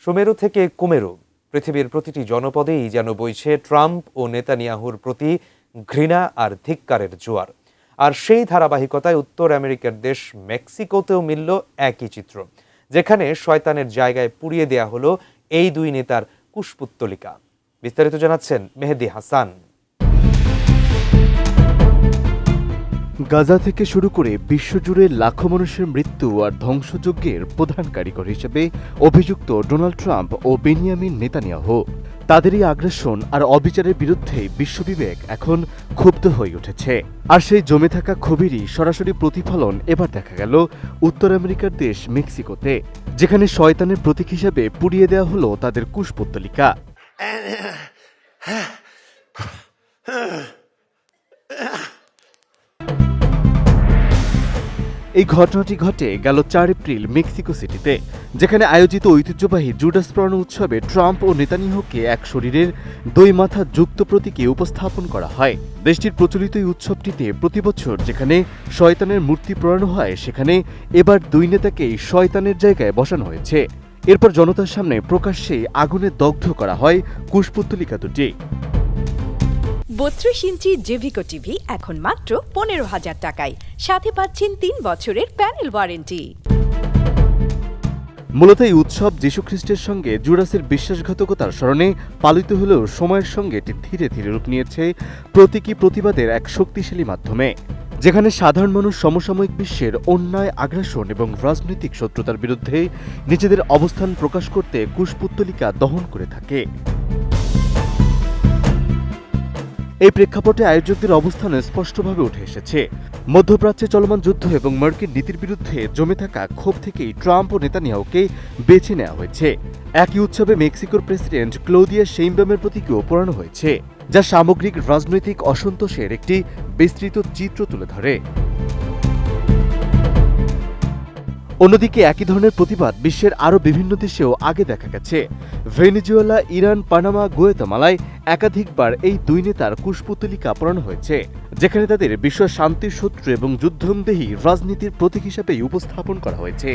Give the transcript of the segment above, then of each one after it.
সুমেরু থেকে কুমেরু, পৃথিবীর প্রতিটি জনপদেই যেন বইছে ট্রাম্প ও নেতানিয়াহুর প্রতি ঘৃণা আর ধিক্কারের জোয়ার। আর সেই ধারাবাহিকতায় উত্তর আমেরিকার দেশ মেক্সিকোতেও মিলল একই চিত্র, যেখানে শয়তানের জায়গায় পুড়িয়ে দেয়া হলো এই দুই নেতার কুশপুত্তলিকা। বিস্তারিত জানাচ্ছেন মেহেদী হাসান। গাজা থেকে শুরু করে বিশ্বজুড়ে লাখো মানুষের মৃত্যু আর ধ্বংসযজ্ঞের প্রধান কারিগর হিসেবে অভিযুক্ত ডোনাল্ড ট্রাম্প ও বেনিয়ামিন নেতানিয়াহু। তাদেরই আগ্রাসন আর অবিচারের বিরুদ্ধে বিশ্ববিবেক এখন ক্ষুব্ধ হয়ে উঠেছে। আর সেই জমে থাকা ক্ষোভেরই সরাসরি প্রতিফলন এবার দেখা গেল উত্তর আমেরিকার দেশ মেক্সিকোতে, যেখানে শয়তানের প্রতীক হিসেবে পুড়িয়ে দেওয়া হলো তাদের কুশপুত্তলিকা। এই ঘটনাটি ঘটে গেল 4 এপ্রিল মেক্সিকো সিটিতে, যেখানে আয়োজিত ঐতিহ্যবাহী জুডাস পড়ানো উৎসবে ট্রাম্প ও নেতানিয়াহুকে এক শরীরের দুই মাথা যুক্ত প্রতীকে উপস্থাপন করা হয়। দেশটির প্রচলিত এই উৎসবটিতে প্রতিবছর যেখানে শয়তানের মূর্তি পোড়ানো হয়, সেখানে এবার দুই নেতাকেই শয়তানের জায়গায় বসানো হয়েছে। এরপর জনতার সামনে প্রকাশ্যে আগুনে দগ্ধ করা হয় কুশপুত্তলিকা দুটি। 32 ইঞ্চি জেভিকো টিভি এখন মাত্র 15,000 টাকায়, সাথে পাচ্ছেন 3 বছরের প্যানেল ওয়ারেন্টি। মূলত এই উৎসব যীশুখ্রিস্টের সঙ্গে জুডাসের বিশ্বাসঘাতকতার স্মরণে পালিত হলেও সময়ের সঙ্গে এটি ধীরে ধীরে রূপ নিয়েছে প্রতীকী প্রতিবাদের এক শক্তিশালী মাধ্যমে, যেখানে সাধারণ মানুষ সমসাময়িক বিশ্বের অন্যায়, আগ্রাসন এবং রাজনৈতিক শত্রুতার বিরুদ্ধে নিজেদের অবস্থান প্রকাশ করতে কুশপুত্তলিকা দহন করে থাকে। এই প্রেক্ষাপটে আয়োজকদের অবস্থান স্পষ্টভাবে উঠে এসেছে। মধ্যপ্রাচ্যে চলমান যুদ্ধ এবং মার্কিন নীতির বিরুদ্ধে জমে থাকা ক্ষোভ থেকেই ট্রাম্প ও নেতানিয়াহুকে বেছে নেওয়া হয়েছে। একই উৎসবে মেক্সিকোর প্রেসিডেন্ট ক্লৌদিয়া শেইনবামের প্রতীকও পোড়ানো হয়েছে, যা সামগ্রিক রাজনৈতিক অসন্তোষের একটি বিস্তৃত চিত্র তুলে ধরে। অন্যদিকে একই ধরনের প্রতিবাদ বিশ্বের আরও বিভিন্ন দেশেও আগে দেখা গেছে। ভেনেজুয়েলা, ইরান, পানামা, গুয়েতামালায় একাধিকবার এই দুই নেতার কুশপুত্তলিকা পোড়ানো হয়েছে, যেখানে তাদের বিশ্ব শান্তির শত্রু এবং যুদ্ধংদেহী রাজনীতির প্রতীক হিসেবেই উপস্থাপন করা হয়েছে।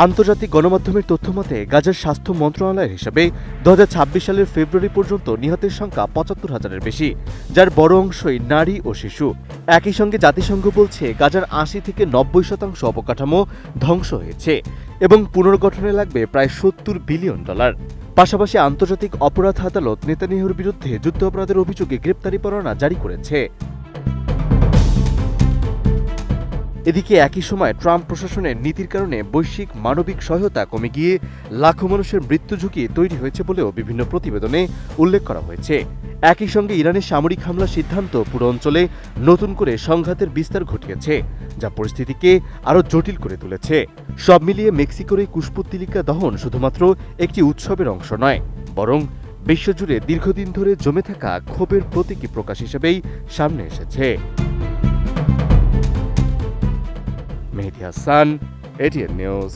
আন্তর্জাতিক গণমাধ্যমের তথ্যমতে গাজার স্বাস্থ্য মন্ত্রণালয়ের হিসাবে 2026 সালের ফেব্রুয়ারি পর্যন্ত নিহতের সংখ্যা 75,000-এর বেশি, যার বড় অংশই নারী ও শিশু। একই সঙ্গে জাতিসংঘ বলছে গাজার 80 থেকে 90% অবকাঠামো ধ্বংস হয়েছে এবং পুনর্গঠনে লাগবে প্রায় $70 বিলিয়ন। পাশাপাশি আন্তর্জাতিক অপরাধ আদালত নেতানিয়াহুর বিরুদ্ধে যুদ্ধাপরাধের অভিযোগে গ্রেপ্তারি পরোয়ানা জারি করেছে। এদিকে একই সময় ট্রাম্প প্রশাসনের নীতির কারণে বৈশ্বিক মানবিক সহায়তা কমে গিয়ে লাখো মানুষের মৃত্যু ঝুঁকি তৈরি হয়েছে বলেও বিভিন্ন প্রতিবেদনে উল্লেখ করা হয়েছে। একই সঙ্গে ইরানের সামরিক হামলার সিদ্ধান্ত পুরো অঞ্চলে নতুন করে সংঘাতের বিস্তার ঘটিয়েছে, যা পরিস্থিতিকে আরও জটিল করে তুলেছে। সব মিলিয়ে মেক্সিকোর এই কুশপুত্তলিকা দহন শুধুমাত্র একটি উৎসবের অংশ নয়, বরং বিশ্বজুড়ে দীর্ঘদিন ধরে জমে থাকা ক্ষোভের প্রতীকী প্রকাশ হিসেবেই সামনে এসেছে। মেহেদী হাসান, এটিএন নিউজ।